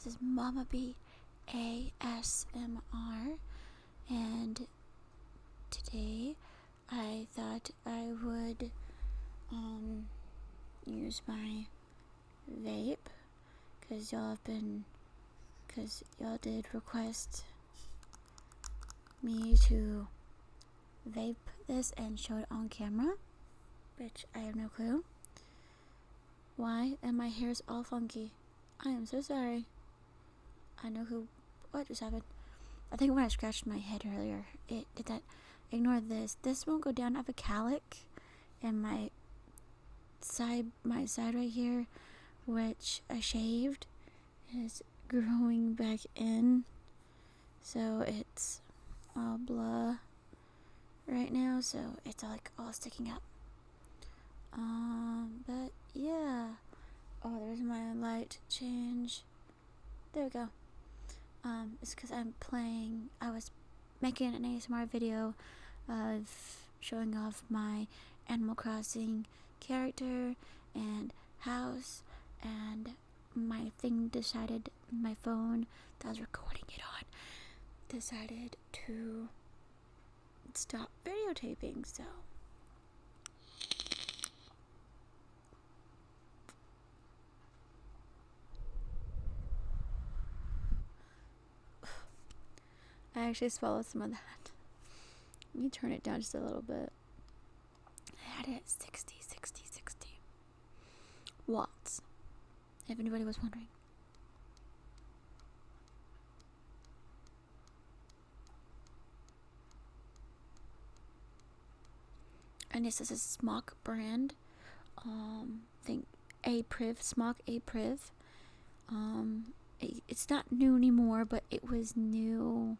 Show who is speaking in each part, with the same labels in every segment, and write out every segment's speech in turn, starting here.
Speaker 1: This is Mama B ASMR, and today I thought I would use my vape because y'all did request me to vape this and show it on camera, which I have no clue why, and my hair's all funky. I am so sorry. I know what just happened. I think when I scratched my head earlier, it did that. Ignore this. This won't go down. I have a calic in my side right here, which I shaved, is growing back in. So it's all blah right now. So it's all sticking up. But yeah. Oh, there's my light change. There we go. It's because I was making an ASMR video of showing off my Animal Crossing character and house, and my phone that I was recording it on decided to stop videotaping, so I actually swallowed some of that. Let me turn it down just a little bit. I had it at 60 watts, if anybody was wondering. And this is a Smock brand. Think Smock Apriv. It's not new anymore, but it was new.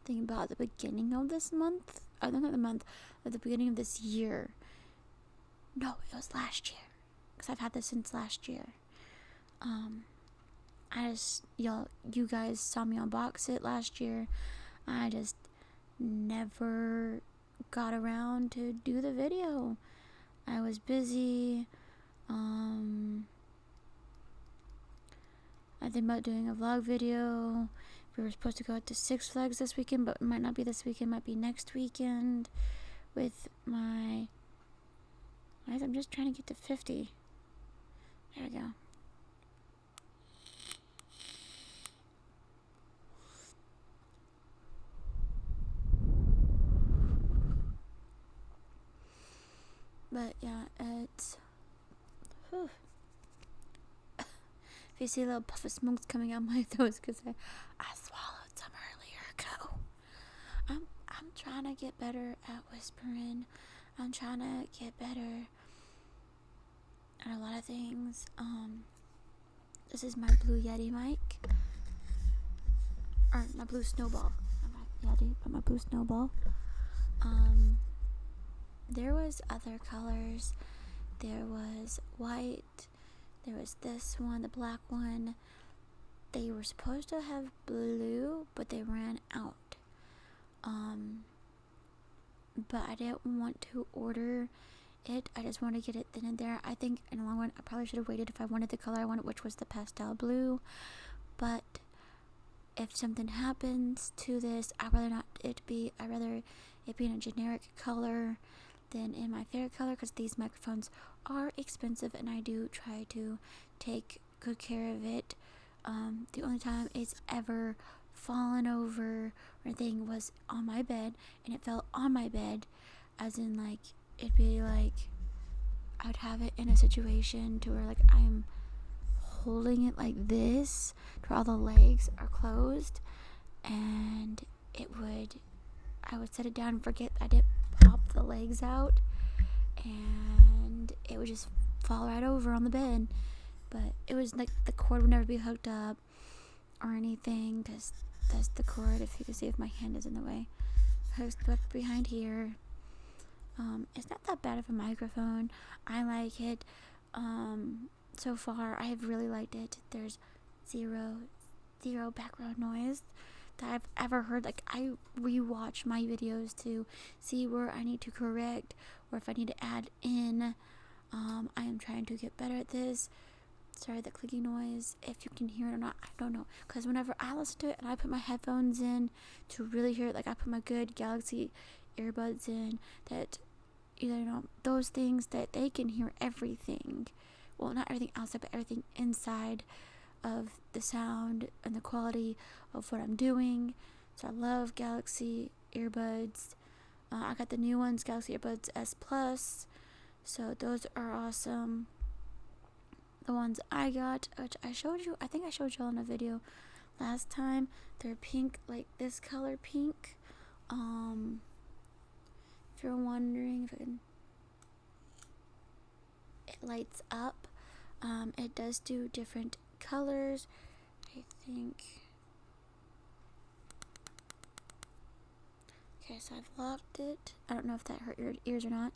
Speaker 1: Think about the beginning of this month. Not the month, at the beginning of this year. No, it was last year, because I've had this since last year. You guys saw me unbox it last year. I just never got around to do the video. I was busy. I think about doing a vlog video. We were supposed to go out to Six Flags this weekend, but it might not be this weekend, might be next weekend with my... I'm just trying to get to 50. There we go. But yeah, it's... Whew. If you see a little puff of smoke coming out my throat, because I swallowed some earlier ago. I'm trying to get better at whispering. I'm trying to get better at a lot of things. This is my Blue Yeti mic. Or my Blue Snowball. Not my Yeti, but my Blue Snowball. There was other colors. There was white. There was this one, the black one. They were supposed to have blue, but they ran out. But I didn't want to order it. I just wanted to get it then and there. I think in the long run, I probably should have waited if I wanted the color I wanted, which was the pastel blue. But if something happens to this, I'd rather it be in a generic color than in my favorite color, because these microphones are expensive and I do try to take good care of it. The only time it's ever fallen over or anything was on my bed, and it fell on my bed, as in it'd be I would have it in a situation to where I'm holding it like this to where all the legs are closed, and I would set it down and forget I didn't pop the legs out, and it would just fall right over on the bed. But it was the cord would never be hooked up or anything, because that's the cord, if you can see if my hand is in the way, hooked up behind here. It's not that bad of a microphone. I like it. So far I have really liked it. There's zero background noise that I've ever heard. I rewatch my videos to see where I need to correct or if I need to add in. I am trying to get better at this. Sorry, the clicking noise, if you can hear it or not, I don't know. Because whenever I listen to it and I put my headphones in to really hear it, like I put my good Galaxy earbuds in, that, you know, those things that they can hear everything. Well, not everything outside, but everything inside of the sound and the quality of what I'm doing. So I love Galaxy earbuds. I got the new ones, Galaxy Earbuds S Plus. So those are awesome. The ones I got, which I showed you, I think I showed you all in a video last time. They're pink, like this color pink. If you're wondering if it lights up. It does do different colors. I think. Okay, so I've locked it. I don't know if that hurt your ears or not.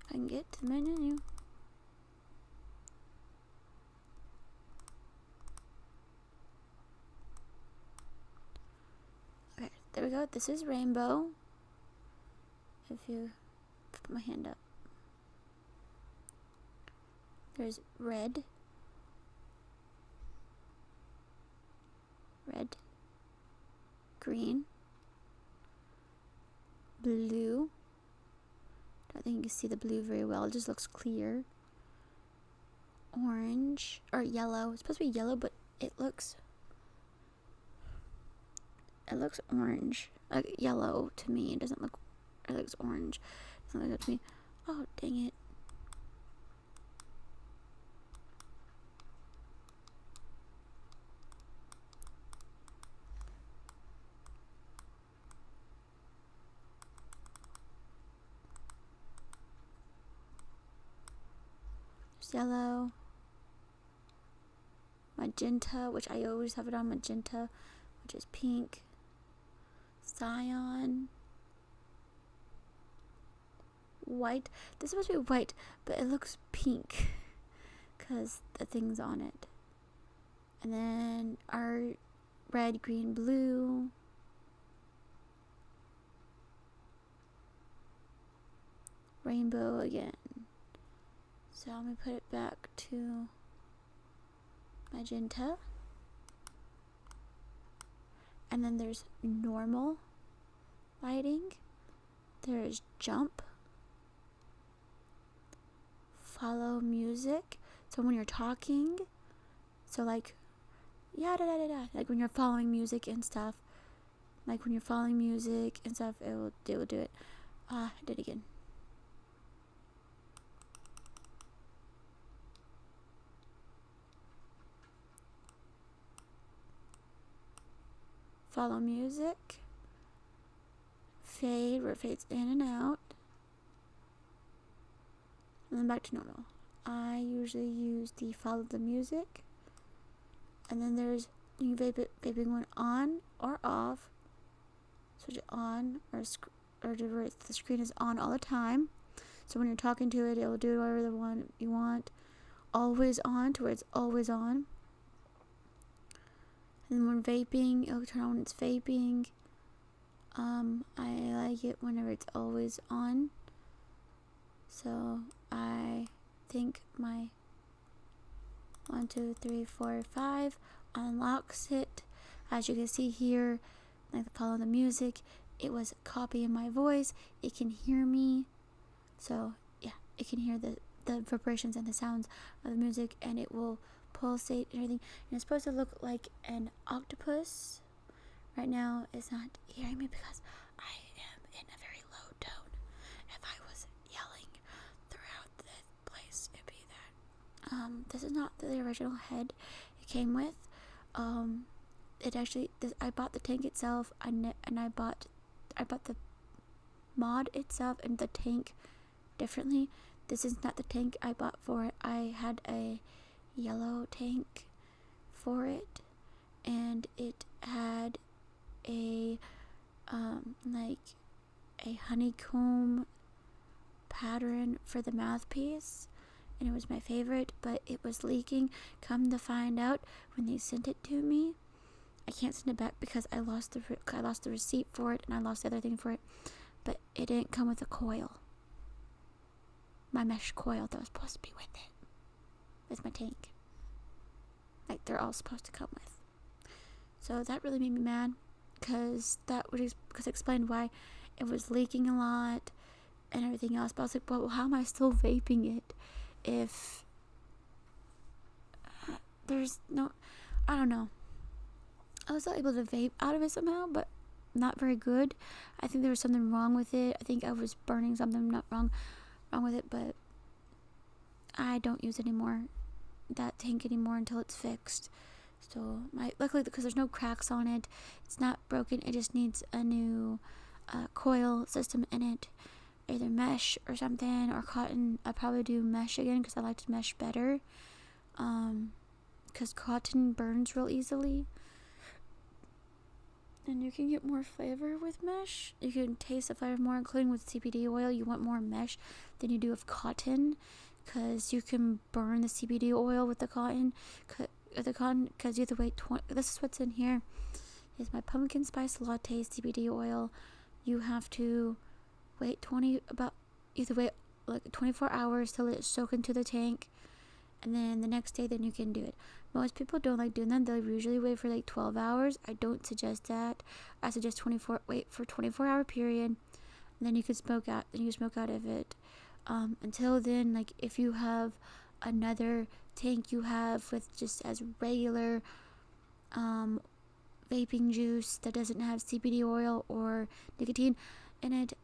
Speaker 1: I can get to the menu. Okay, there we go. This is rainbow. If you put my hand up. There's red. Red. Green. Blue. I don't think you can see the blue very well. It just looks clear. Orange. Or yellow. It's supposed to be yellow, but it looks orange. Like yellow to me. It doesn't look, it looks orange. It doesn't look good to me. Oh, dang it. Yellow, magenta, which I always have it on, magenta, which is pink, cyan, white. This is supposed to be white, but it looks pink because the thing's on it. And then our red, green, blue, rainbow again. So I'm going to put it back to magenta. And then there's normal lighting. There's jump. Follow music. So when you're talking, so like, yeah, da da da da. Like when you're following music and stuff. Like when you're following music and stuff, it will do it. I did it again. Follow music, fade where it fades in and out, and then back to normal. I usually use the follow the music, and then there's you can vaping one on or off, switch it on or the screen is on all the time. So when you're talking to it, it will do whatever the one you want. Always on to where it's always on. And when vaping, it'll turn on when it's vaping. I like it whenever it's always on. So I think my 1, 2, 3, 4, 5 unlocks it. As you can see here, like follow the music, it was copying my voice. It can hear me. So yeah, it can hear the vibrations and the sounds of the music, and it will pulsate and everything. And it's supposed to look like an octopus. Right now it's not hearing me because I am in a very low tone. If I was yelling throughout the place, it'd be that. This is not the original head it came with. It actually, I bought the tank itself, and I bought the mod itself and the tank differently. This is not the tank I bought for it. I had a yellow tank for it, and it had a like a honeycomb pattern for the mouthpiece, and it was my favorite, but it was leaking. Come to find out, when they sent it to me, I can't send it back because I lost the receipt for it, and I lost the other thing for it. But it didn't come with a coil. My mesh coil that was supposed to be with it. With my tank. Like they're all supposed to come with. So that really made me mad. Because it explained why it was leaking a lot and everything else. But I was like, well, how am I still vaping it if there's no, I don't know. I was still able to vape out of it somehow, but not very good. I think there was something wrong with it. I think I was burning something not wrong with it, but I don't use that tank anymore until it's fixed. So luckily, because there's no cracks on it, it's not broken. It just needs a new coil system in it, either mesh or something, or cotton. I'll probably do mesh again because I liked mesh better. Because cotton burns real easily, and you can get more flavor with mesh. You can taste the flavor more, including with CBD oil. You want more mesh than you do with cotton, because you can burn the CBD oil with the cotton. Because you have to wait this is what's in here. Is my pumpkin spice latte CBD oil. You have to wait you have to wait like 24 hours till it soak into the tank, and then the next day then you can do it. Most people don't like doing that. They'll usually wait for like 12 hours. I don't suggest that. I suggest wait for 24-hour period, and then you can smoke out. Then you smoke out of it. Until then, like if you have another tank you have with just as regular vaping juice that doesn't have CBD oil or nicotine in it,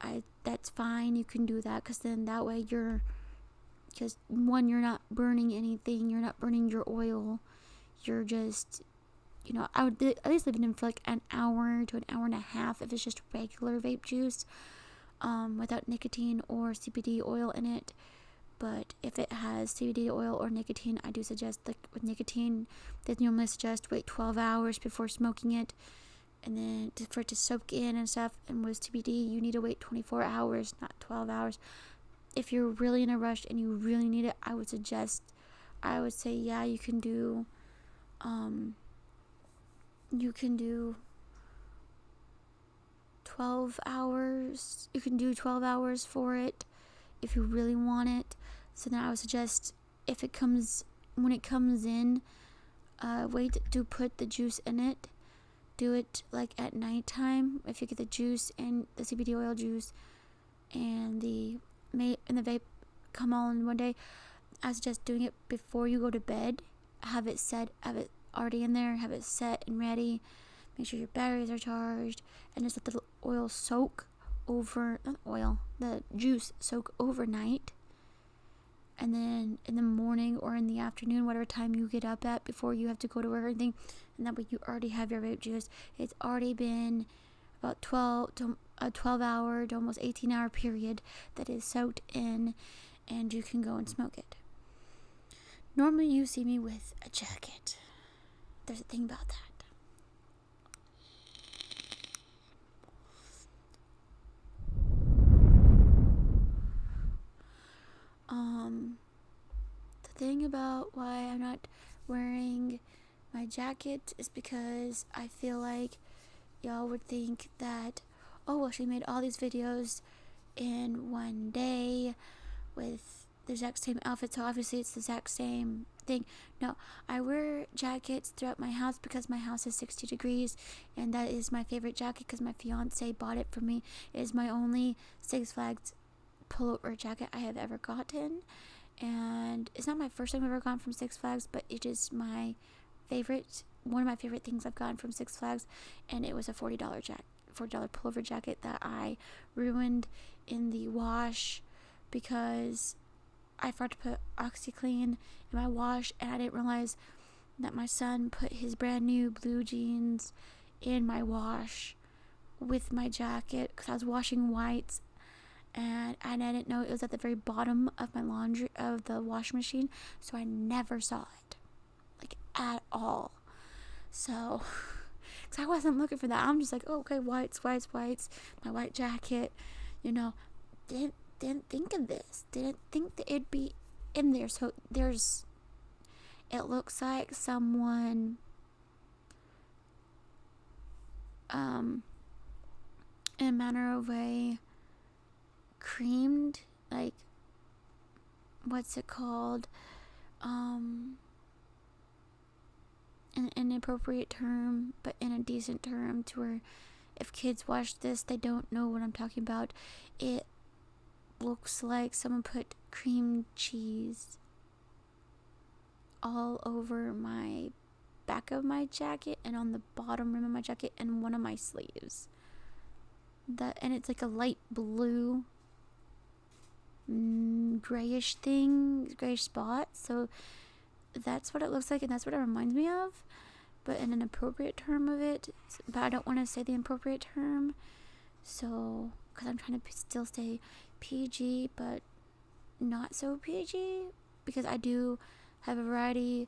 Speaker 1: that's fine. You can do that, because then that way because one, you're not burning anything, you're not burning your oil, you're just, I would at least leave it in for like an hour to an hour and a half if it's just regular vape juice without nicotine or CBD oil in it. But if it has CBD oil or nicotine, I do suggest, like with nicotine, they normally suggest wait 12 hours before smoking it, and then for it to soak in and stuff. And with CBD, you need to wait 24 hours, not 12 hours. If you're really in a rush and you really need it, I would say, yeah, you can do 12 hours. You can do 12 hours for it if you really want it. So then I would suggest, when it comes in, wait to put the juice in it. Do it like at nighttime. If you get the juice and the CBD oil juice and the vape come all in one day, I suggest doing it before you go to bed. Have it already in there, have it set and ready. Make sure your batteries are charged, and just let the the juice soak overnight. And then in the morning or in the afternoon, whatever time you get up at before you have to go to work or anything, and that way you already have your vape juice. It's already been about 12-hour to almost 18-hour period that is soaked in, and you can go and smoke it. Normally you see me with a jacket. There's a thing about that. The thing about why I'm not wearing my jacket is because I feel like y'all would think that, oh, well, she made all these videos in one day with the exact same outfit, so obviously it's the exact same thing. No, I wear jackets throughout my house because my house is 60 degrees, and that is my favorite jacket because my fiance bought it for me. It is my only Six Flags pullover jacket I have ever gotten, and it's not my first time I've ever gotten from Six Flags, but it is one of my favorite things I've gotten from Six Flags, and it was a $40 pullover jacket that I ruined in the wash because I forgot to put OxyClean in my wash, and I didn't realize that my son put his brand new blue jeans in my wash with my jacket because I was washing whites, and I didn't know it was at the very bottom of the washing machine, so I never saw it, like, at all. So, because I wasn't looking for that. I'm just like, oh, okay, whites, my white jacket, didn't think of this. Didn't think that it'd be in there. So it looks like someone in a manner of way creamed, like, what's it called, an inappropriate term, but in a decent term, to where if kids watch this, they don't know what I'm talking about. It looks like someone put cream cheese all over my back of my jacket and on the bottom rim of my jacket and one of my sleeves. And it's like a light blue grayish spot. So that's what it looks like, and that's what it reminds me of, but in an appropriate term of it. But I don't want to say the appropriate term, so because I'm trying to still stay PG but not so PG, because I do have a variety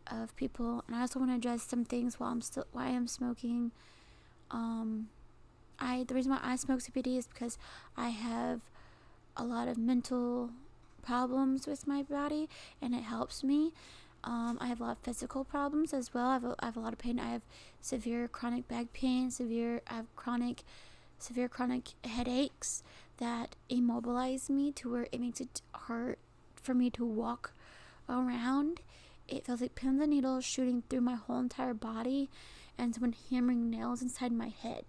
Speaker 1: of people, and I also want to address some things while I am smoking. The reason why I smoke CBD is because I have a lot of mental problems with my body, and it helps me. I have a lot of physical problems as well. I have a lot of pain. I have severe chronic back pain, severe chronic headaches that immobilize me to where it makes it hard for me to walk around. It feels like pins and needles shooting through my whole entire body and someone hammering nails inside my head.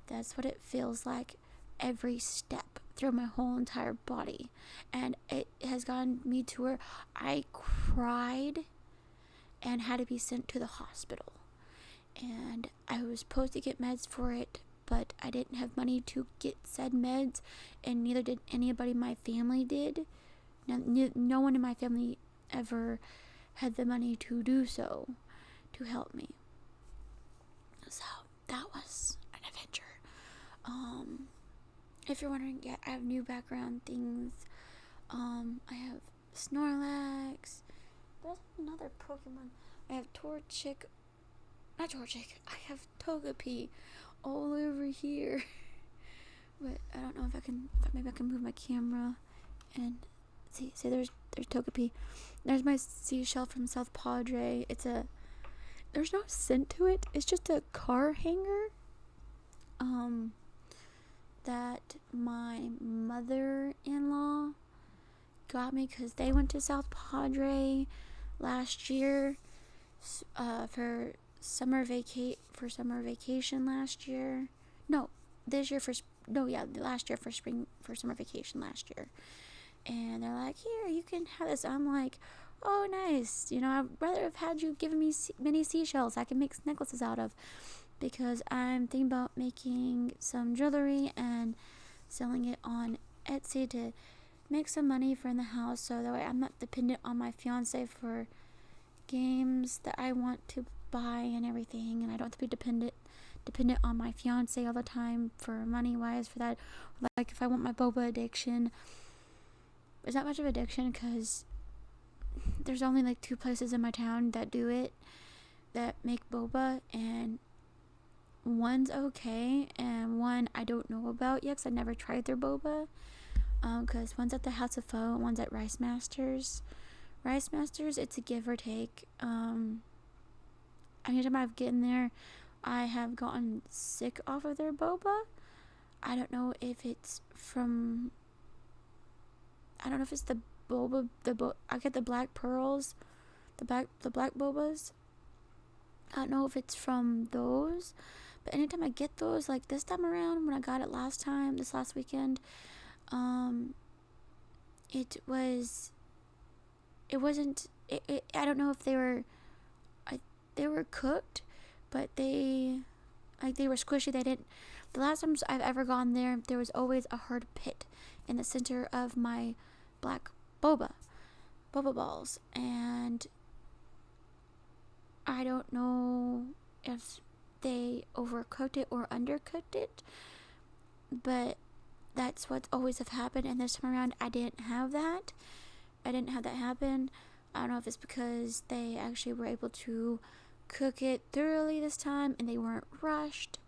Speaker 1: That's what it feels like every step through my whole entire body. And it has gotten me to where I cried and had to be sent to the hospital. And I was supposed to get meds for it, but I didn't have money to get said meds, and neither did anybody in my family did. No one in my family ever had the money to do so, to help me. So that was an adventure. If you're wondering, yeah, I have new background things. I have Snorlax. There's another Pokemon. I have I have Togepi all over here. But I don't know if maybe I can move my camera and see there's Togepi. There's my seashell from South Padre. There's no scent to it. It's just a car hanger. That my mother-in-law got me because they went to South Last year for summer vacation last year. Last year for summer vacation last year. And they're like, here, you can have this. I'm like, oh, nice. I'd rather have had you given me many seashells I can make necklaces out of, because I'm thinking about making some jewelry and selling it on Etsy to make some money for in the house, so that way I'm not dependent on my fiance for games that I want to buy and everything, and I don't have to be dependent on my fiance all the time for money wise for that. Like if I want my boba addiction, it's not much of an addiction because there's only like 2 places in my town that do it, that make boba, and one's okay and one I don't know about yet because I never tried their boba. Because one's at the House of Pho and one's at Rice Masters. It's a give or take. Anytime I've gotten there, I have gotten sick off of their boba. I don't know if it's from... I don't know if it's the boba... I get the black pearls. The black bobas. I don't know if it's from those. But anytime I get those, like this time around, when I got it this last weekend... I don't know if they were cooked, but they were squishy. The last times I've ever gone there was always a hard pit in the center of my black boba balls, and I don't know if they overcooked it or undercooked it, but that's what's always have happened. And this time around, I didn't have that happen. I don't know if it's because they actually were able to cook it thoroughly this time and they weren't rushed.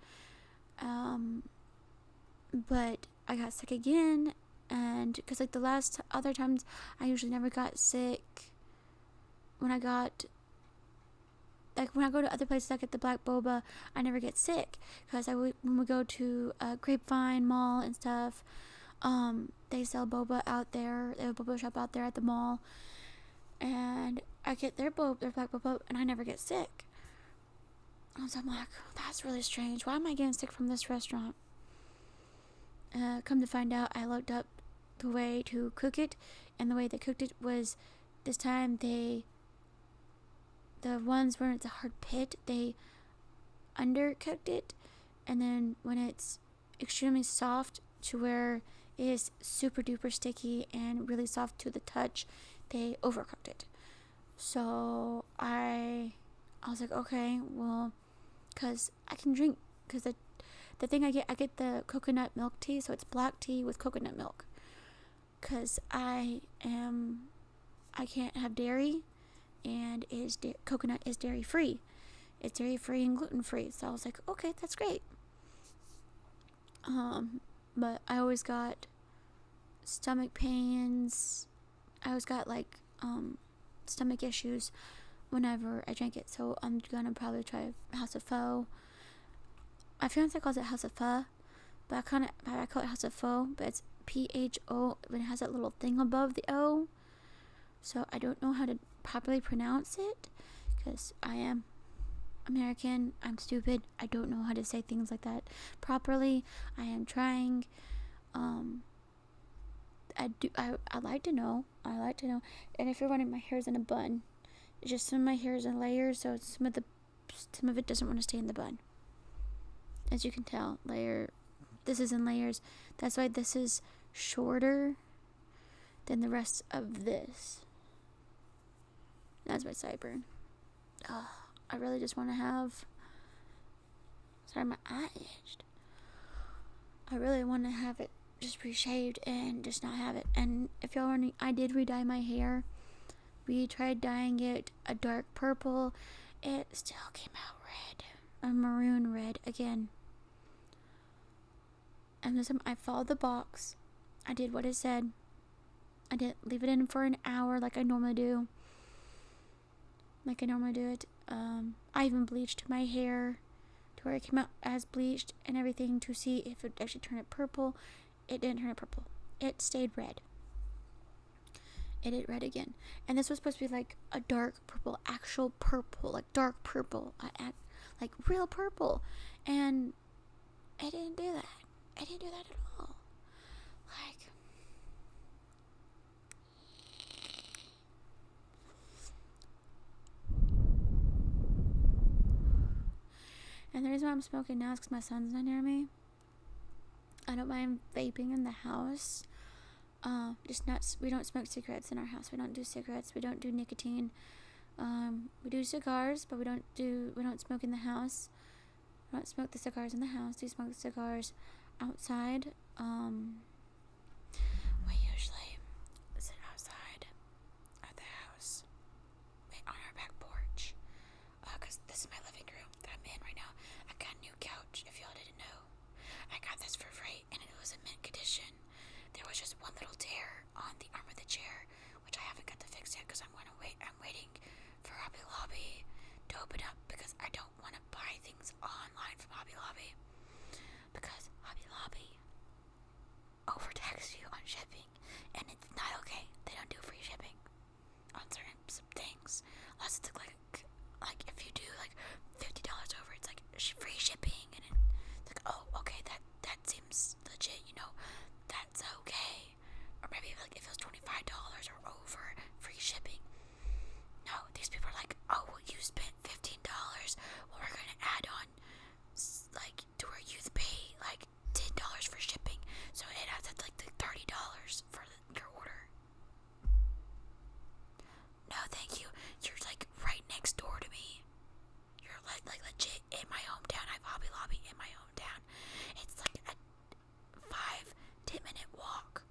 Speaker 1: But I got sick again, and because like the last other times, I usually never got sick when I got like when I go to other places, I get the black boba, I never get sick. Because when we go to Grapevine Mall and stuff, they sell boba out there. They have a boba shop out there at the mall. And I get their black boba, and I never get sick. And so I'm like, that's really strange. Why am I getting sick from this restaurant? Come to find out, I looked up the way to cook it, and the way they cooked it was, this time the ones where it's a hard pit, they undercooked it, and then when it's extremely soft to where it is super duper sticky and really soft to the touch, they overcooked it. So I was like, okay, well, because I can drink, because the thing I get the coconut milk tea, so it's black tea with coconut milk, because I can't have dairy, and coconut is dairy free. It's dairy free and gluten free. So I was like, okay, that's great. But I always got stomach pains. I always got like stomach issues whenever I drank it. So I'm gonna probably try House of Pho. My fiance calls it House of Pho, but I call it House of Pho, but it's PHO, but it has that little thing above the O. So I don't know how to properly pronounce it, because I am American. I'm stupid. I don't know how to say things like that properly. I am trying. I like to know. And if you're wondering, my hair's in a bun. It's just some of my hair is in layers, so some of it doesn't want to stay in the bun. As you can tell, this is in layers. That's why this is shorter than the rest of this. That's my sideburn. I really just want to have... Sorry, my eye itched. I really want to have it just re-shaved and just not have it. And if y'all wondering, I did re-dye my hair. We tried dyeing it a dark purple. It still came out red. A maroon red again. And this time I followed the box. I did what it said. I didn't leave it in for an hour like I normally do. I even bleached my hair to where it came out as bleached and everything to see if it actually turned it purple. It didn't turn it purple. It stayed red. It did red again. And this was supposed to be like a dark purple, actual purple, like dark purple, like real purple. And it didn't do that. It didn't do that at all. Like... And the reason why I'm smoking now is because my son's not near me. I don't mind vaping in the house. We don't smoke cigarettes in our house. We don't do cigarettes. We don't do nicotine. We do cigars, but we don't smoke in the house. We don't smoke the cigars in the house. We smoke the cigars outside. We usually sit outside of the house, on our back porch, because this is my living room that I'm in right now. I got a new couch, if y'all didn't know. I got this for free, and it was in mint condition. There was just one little tear on the arm of the chair, which I haven't got to fix yet, because I'm waiting for Hobby Lobby to open up, because I don't want to buy things online from Hobby Lobby, because Hobby Lobby overtaxes you on shipping, and it's not okay. They don't do free shipping on certain things, unless it's like if you do like $50 over, it's like free shipping, and it's like, oh, okay, that seems legit, that's okay. Or maybe like if it was $25 or over, free shipping. No, these people are like, oh, well, you spent $15, well, we're gonna add on like to where you pay like $10 for shipping, so it adds up like the $30 for your order. No, thank you. You're like right next door to me. You're like legit in my hometown. I have Hobby Lobby in my hometown. It's like a 5-10 minute walk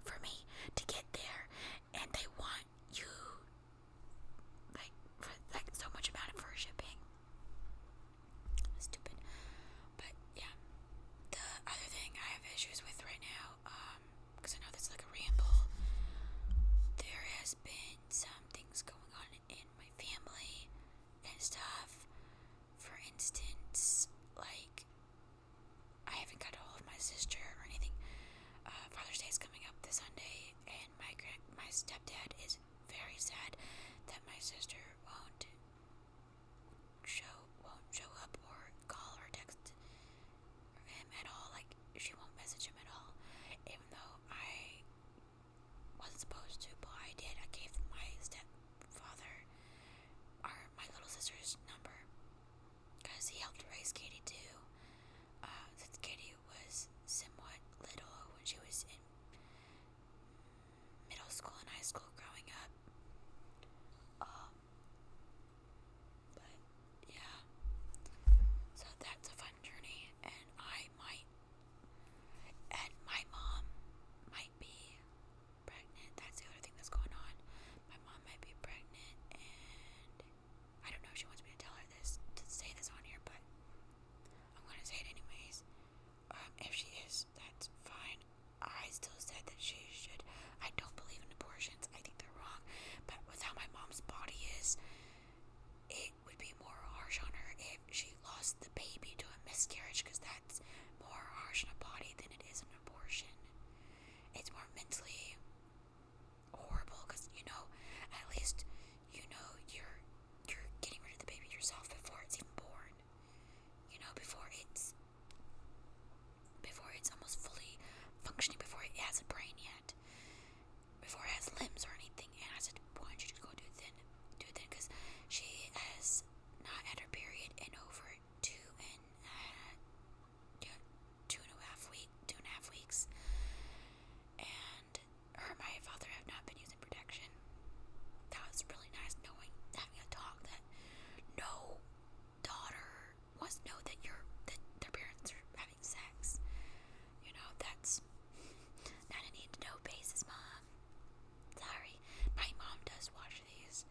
Speaker 1: for me to get there, and they want you for so much amount for shipping. Stupid. But yeah, the other thing I have issues with right now, because I know this is like a ramble, there has been some things going on in my family, and stuff. For instance, like, I haven't got a hold of my sister or anything. Father's Day is coming up this Sunday, and my stepdad is very sad that my sister won't show up or call or text him at all. Like, she won't message him at all, even though I wasn't supposed to, but I did. I gave my stepfather my little sister's number because he helped raise Katie too. Since Katie was somewhat little when she was in middle school and high school growing up. But yeah, so that's a fun journey, and my mom might be pregnant. That's the other thing that's going on. My mom might be pregnant, and I don't know if she wants me to tell her this, to say this on here, but I'm gonna say it anyways. If she is, that's fine. I still said that she should. I don't believe in abortions. I think they're wrong. But with how my mom's body is, it would be more harsh on her if she lost the baby to a miscarriage, because that's more harsh on a body than it is an abortion. It's more mentally horrible because, at least you're getting rid of the baby yourself before it's even born. Before it's almost fully functioning, before it has a brain yet, before it has limbs or anything. And I said, why don't you just go do it then, because she has not had her period in over 2.5 weeks, and her and my father have not been using protection. That was really nice having a talk that no daughter wants to know that their parents are having sex. That's not a need to know basis, Mom. Sorry. My mom does watch these.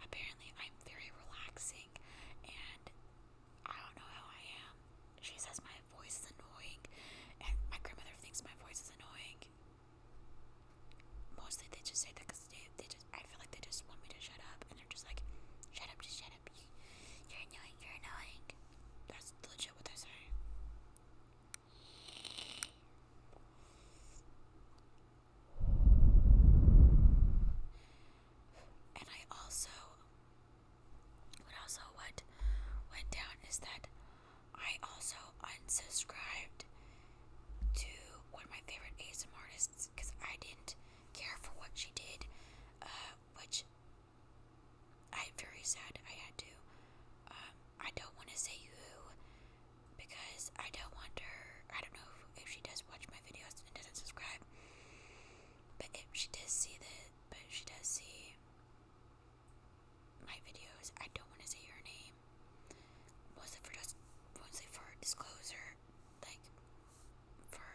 Speaker 1: Apparently I'm very relaxing, and I don't know how I am. She says my voice is annoying, and my grandmother thinks my voice is annoying. Mostly they just say that because I feel like they just want me to shut up, and they're just like, shut up, just shut up. You're annoying. That's legit what they say. And what went down is that I also unsubscribed to one of my favorite ASMR artists because I didn't care for what she did, which I'm very sad I had to. I don't want to say who, because I don't want her. I don't know if she does watch my videos and doesn't subscribe, but if she does see my videos, I don't want to say her name, mostly for disclosure, like for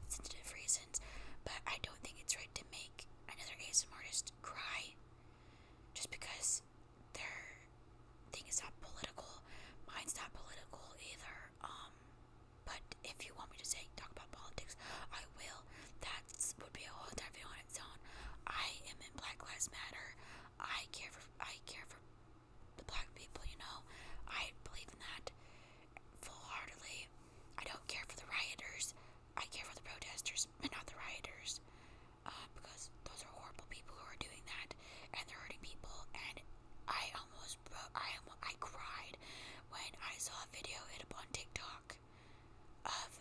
Speaker 1: sensitive reasons. But I don't think it's right to make another ASMR artist cry just because their thing is not political. Mine's not political either. But if you want me to talk about politics, I will. That would be a whole entire video on its own. I am in Black Lives Matter. I care for the black people. I believe in that full-heartedly. I don't care for the rioters. I care for the protesters, but not the rioters, because those are horrible people who are doing that, and they're hurting people. And I cried when I saw a video hit up on TikTok of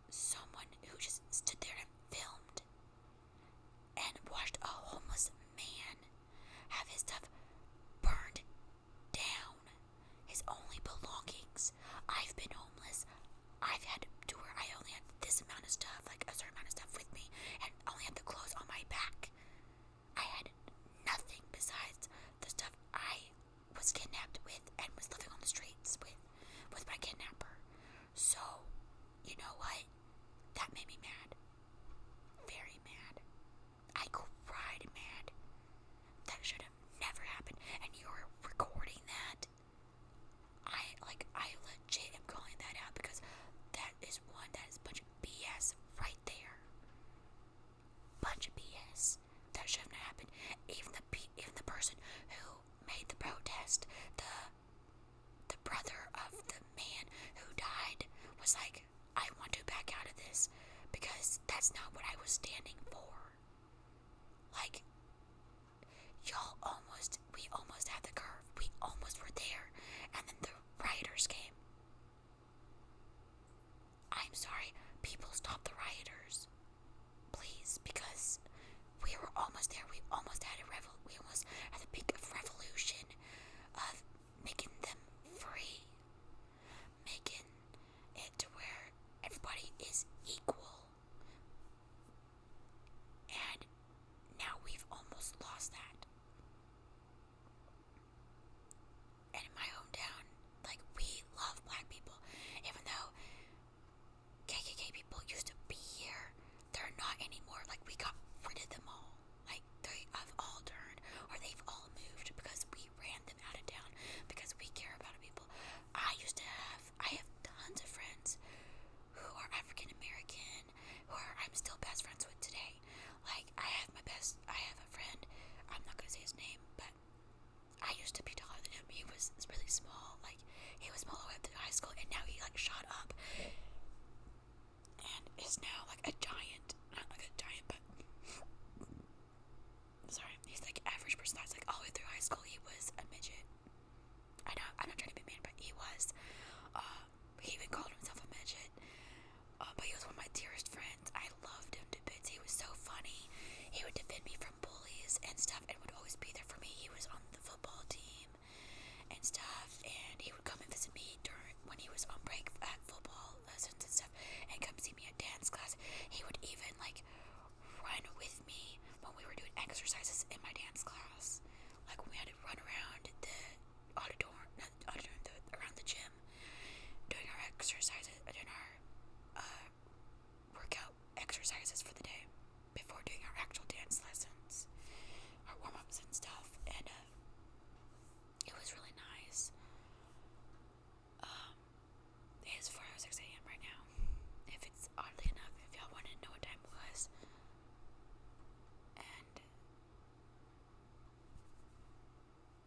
Speaker 1: someone who just stood there and filmed and watched a homeless man have his stuff burned down, his only belongings. I've been homeless. I've had to where I only had this amount of stuff, like a certain amount of stuff with me, and only had the clothes on my back. I had nothing besides the stuff I was kidnapped with and was living on the streets with my kidnapper. So, you know what? That made me mad. Very mad. I cried mad. That should have never happened. And you're recording that. I legit am calling that out, because that is a bunch of BS right there. Bunch of BS. That shouldn't have happened. Even the person who made the protest, the was like, I want to back out of this because that's not what I was standing for. Like, we almost had the curve. We almost were there. And then the rioters came. I'm sorry, people stop the rioters. Please, because we were almost there. We almost had we almost had the peak of revolution of making them free. Making it to where everybody is equal. And now we've almost lost that. And in my hometown, like, we love black people. Even though KKK people used to be here, they're not anymore. Like, we got rid of them all. Like, they have all turned, or they've all moved because we ran them out of town because we care about people. I have tons of friends who are African American, I'm still best friends with today. Like, I have a friend, I'm not gonna say his name, but I used to be taller than him. He was really small, like, he was small all the way up to high school, and now he, like, shot up, and is now, like, a giant, not like a giant, but, sorry, he's, like, average person size, like, all the way through high school, he was a midget. I know, I'm not trying to be mean, but he was, he even called himself a midget. But he was one of my dearest friends. I loved him to bits. He was so funny. He would defend me from bullies and stuff, and would always be there for me. He was on the football team and stuff, and he would come and visit me when he was on break at football lessons and stuff, and come see me at dance class. He would even, like, run with me when we were doing exercises in my dance class. Like, when we had to run around the around the gym, doing our exercises, doing our workout exercises for the day before doing our actual dance lessons, our warm-ups and stuff, and it was really nice. It is 4:06 a.m. right now. If it's oddly enough, if y'all wanted to know what time it was.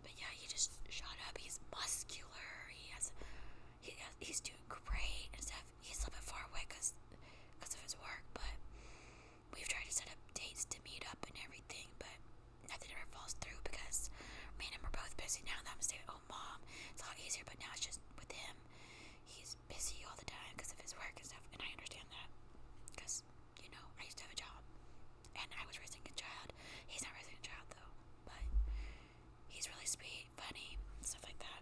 Speaker 1: But yeah, he just shot up. He's muscular. He's doing great and stuff. He's a little bit far away because of his work, but we've tried to set up dates to meet up and everything, but nothing ever falls through because me and him are both busy now that I'm a stay-at-home mom. It's a lot easier, but now it's just with him. He's busy all the time because of his work and stuff, and I understand that because, I used to have a job and I was raising a child. He's not raising a child though, but he's really sweet, funny, stuff like that.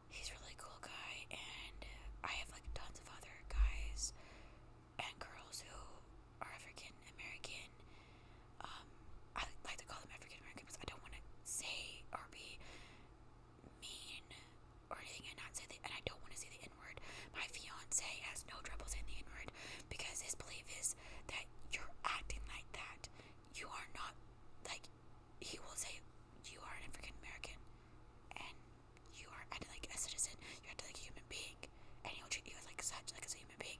Speaker 1: He's a really cool guy, and I have, like, tons of other guys and girls who are African American. I like to call them African American because I don't want to say or be mean or anything and not say and I don't want to say the N-word. My fiance has no trouble saying the N-word because his belief is that you're acting like that. You are not, like, he will say you are an African American and you are acting like a citizen, you're acting like a human being, and he'll treat you like such, like as a human being.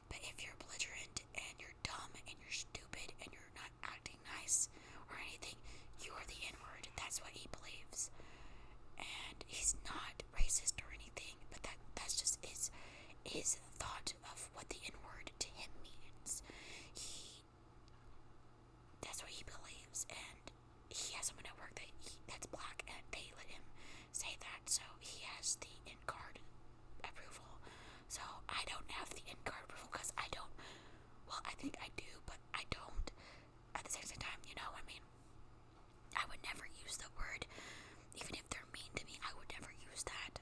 Speaker 1: But if you're belligerent and you're dumb and you're stupid and you're not acting nice or anything, you are the N-word. That's what he believes. And he's not racist or anything, but that's just his thought of what the N-word to him means. That's what he believes, and he has someone at work that's black, and they let him say that, so he has the in-card approval. So I don't have the in-card approval because I don't, well, I think I do, but I don't at the same time, I mean, I would never use the word, even if they're mean to me, I would never use that.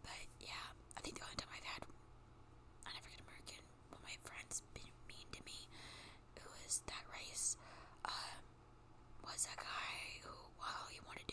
Speaker 1: But yeah, I think the only time I've had an African American, one of my friends being mean to me, who is that race, was a guy who, well, he wanted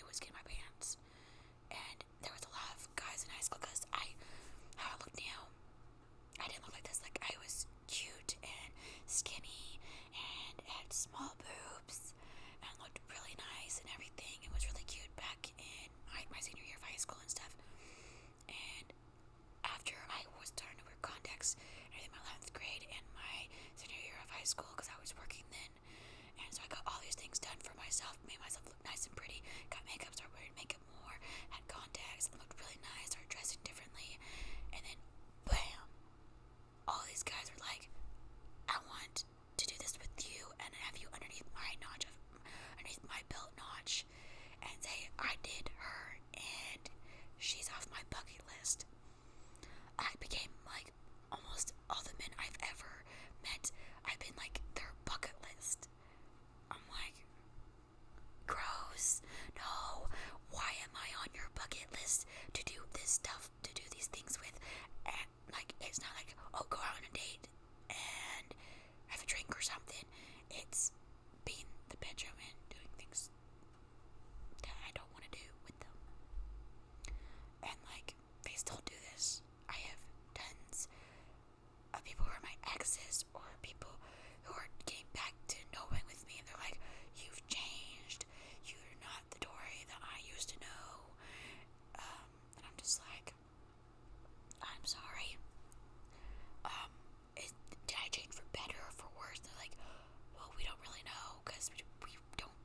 Speaker 2: off my bucket list. I became like almost all the men I've ever met. I've been like their bucket list. I'm like, gross. No, why am I on your bucket list to do this stuff, to do these things with? And like, it's not like, oh, go out on a date and have a drink or something. It's being in the bedroom and doing things that I don't want to do with them. And like, they still do this. I have tons of people who are my exes or people who are getting back to knowing with me, and they're like, you've changed. You're not the Dory that I used to know. And I'm just like, I'm sorry. Did I change for better or for worse? They're like, well, we don't really know because we don't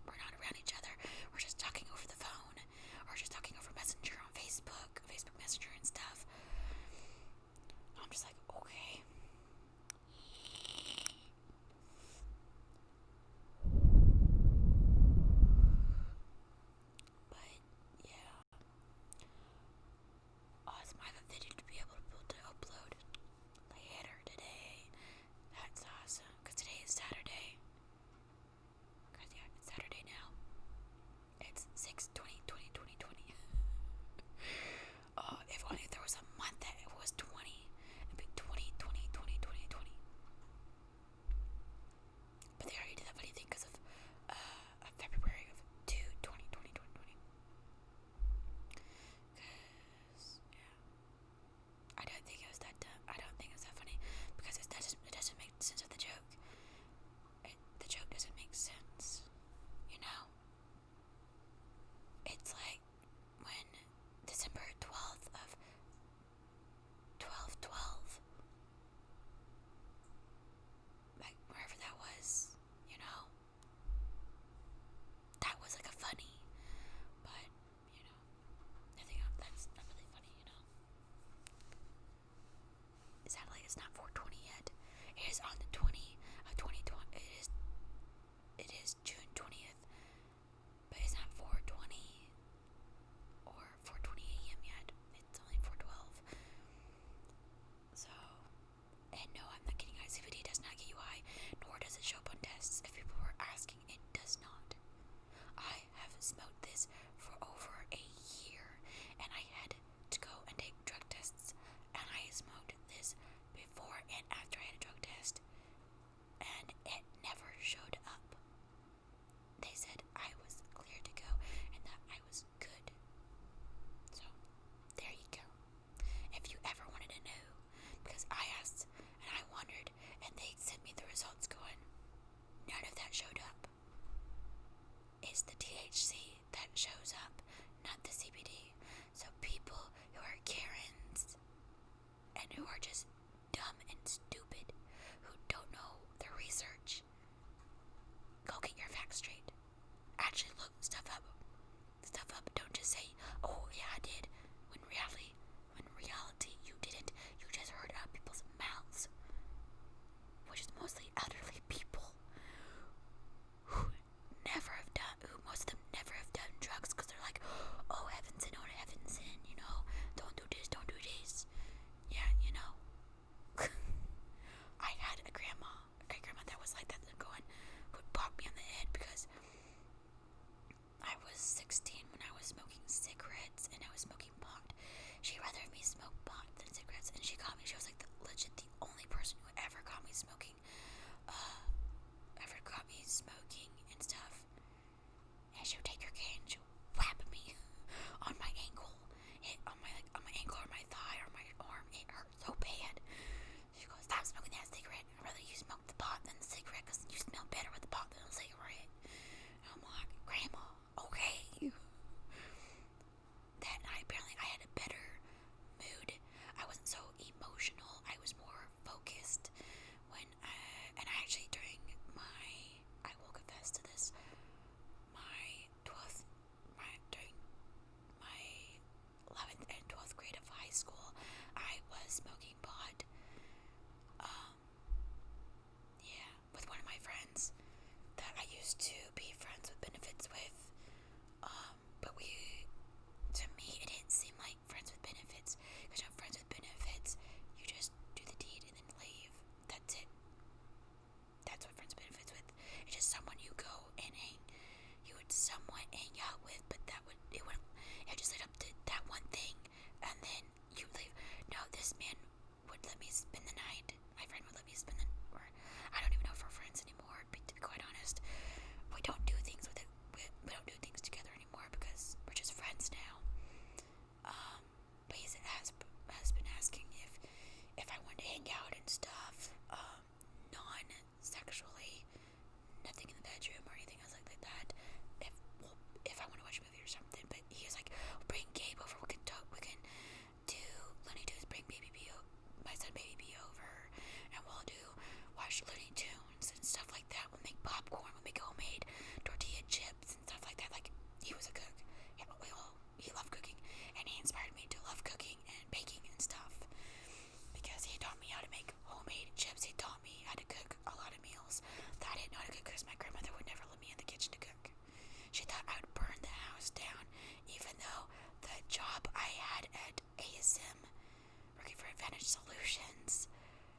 Speaker 2: Advantage Solutions.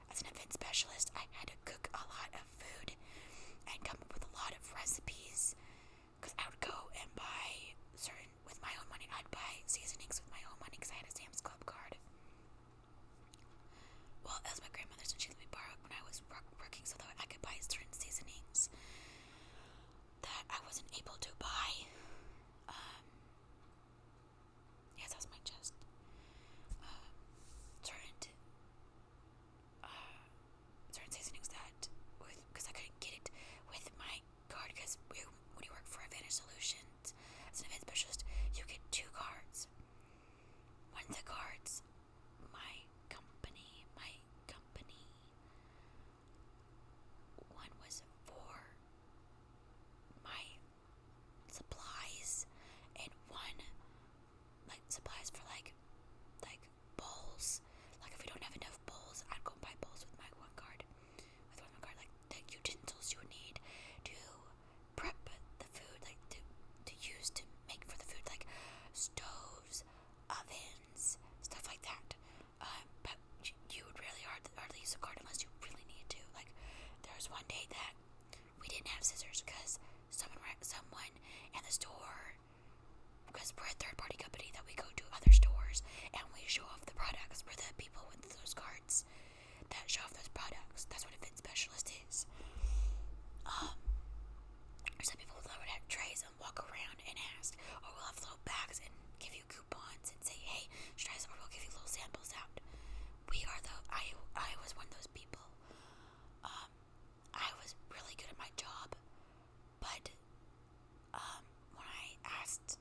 Speaker 2: As an event specialist, I had to cook a lot of food and come up with a lot of recipes. Because I would go and buy with my own money, I'd buy seasonings with my own money because I had a Sam's Club card. Well, that was my grandmother's, and she let me borrow it when I was working so that I could buy certain seasonings that I wasn't able to buy. Yes, that's my chest. Certain seasonings that, because I couldn't get it with my card, because when you work for Advantage Solutions as an event specialist, you get 2 cards. One of the cards, my company, one was for my supplies, and one, like, supplies for, like bowls. Like, if we don't have enough bowls, I'd go and buy bowls with one card, like, the utensils you would need to prep the food, like, to use to make for the food, like stoves, ovens, stuff like that. But you would really hardly use a card unless you really need to. Like, there was one day that we didn't have scissors because someone in the store, because we're a third-party company that we go to other stores and we show off the products. We're the people with those cards that show off those products. That's what a fit specialist is. Some people would have trays and walk around and ask, or we'll have little bags and give you coupons and say, hey, try this, or we'll give you little samples out. I was one of those people. I was really good at my job, but when I asked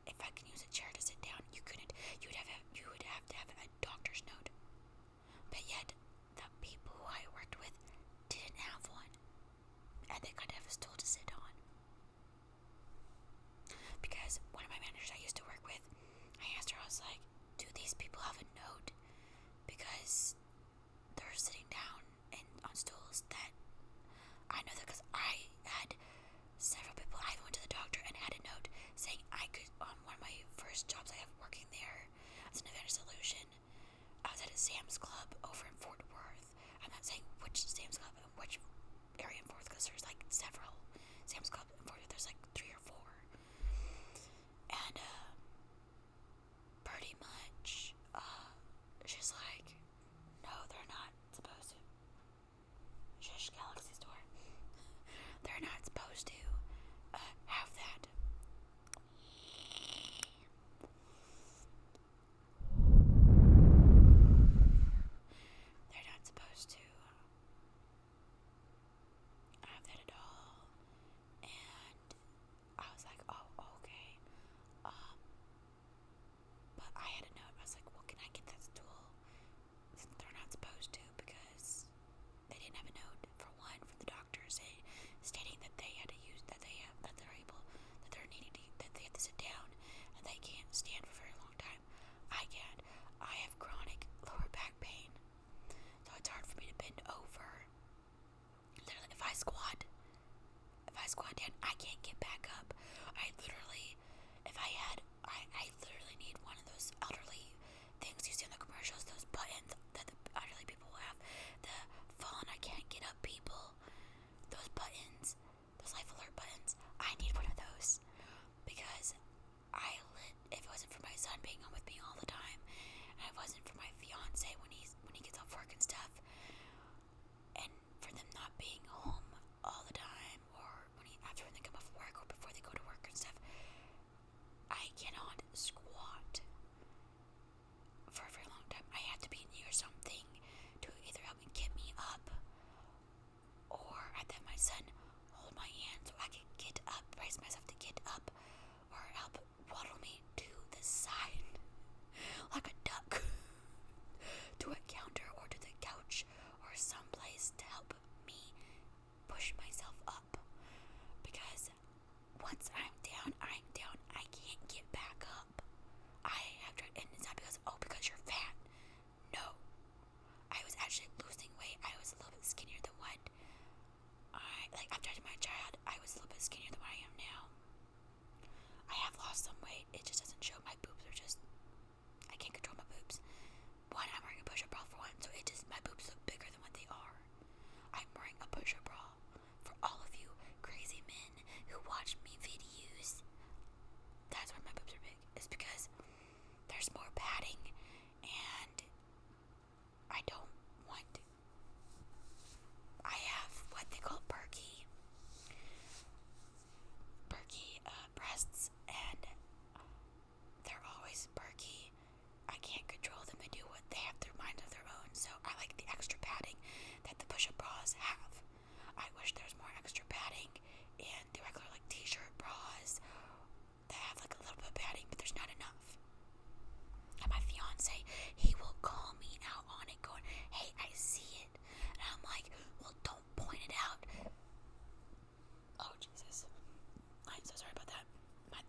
Speaker 2: if I can use a chair to sit down, you couldn't. You would have to have a doctor's note. But yet, the people who I worked with didn't have one, and they couldn't have a stool to sit on. Because one of my managers I used to work with, I asked her, I was like, do these people have a note? Because they're sitting down on stools that I know that, because I had several people. I went to the doctor and had a note saying I could, on one of my first jobs I have working there as an Advantage Solution, I was at a Sam's Club over in Fort Worth. I'm not saying which Sam's Club and which area in Fort Worth, because there's like several Sam's Club in Fort Worth. There's like 3 or 4. And pretty much she's like, no, they're not supposed to. Shush, Galaxy Store. They're not supposed to have that. They're not supposed to have that at all. And I was like, oh, okay.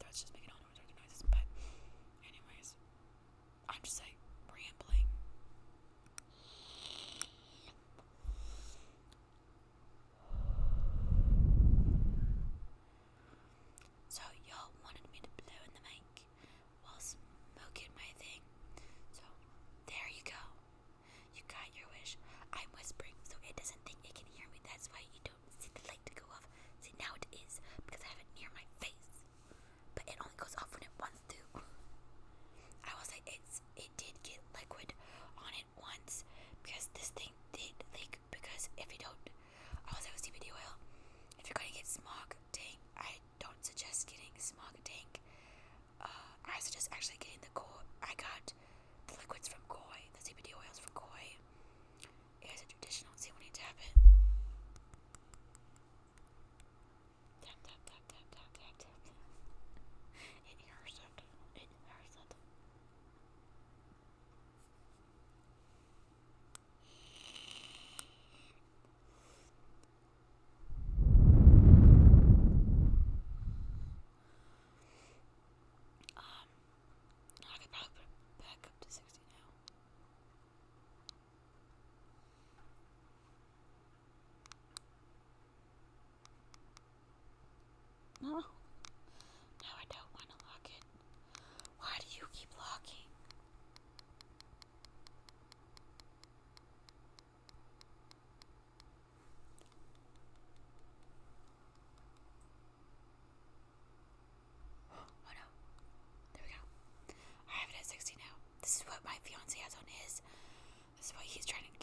Speaker 2: throat's just making all sorts of noises. But anyways, I'm just like rambling. So y'all wanted me to blow in the mic while smoking my thing. So there you go. You got your wish. I'm whispering so it doesn't think it can hear me. That's why you don't see the light go off. See, now it is because I have it near my face. But it only goes off when it wants to. I will say it did get liquid on it once because this thing did leak. Because if you don't, I will say with CBD oil, if you're going to get smog tank, I don't suggest getting smog tank. I suggest actually getting the koi. I got the liquids from koi, the CBD oils from koi. It is a traditional. See when you tap it. Tap, tap, tap, tap, tap, tap, tap. It hurts it. It hurts it. I could probably put it back up to 60 now. No. No, I don't want to lock it. Why do you keep locking? Oh no. There we go. I have it at 60 now. This is what my fiance has on his. This is what he's trying to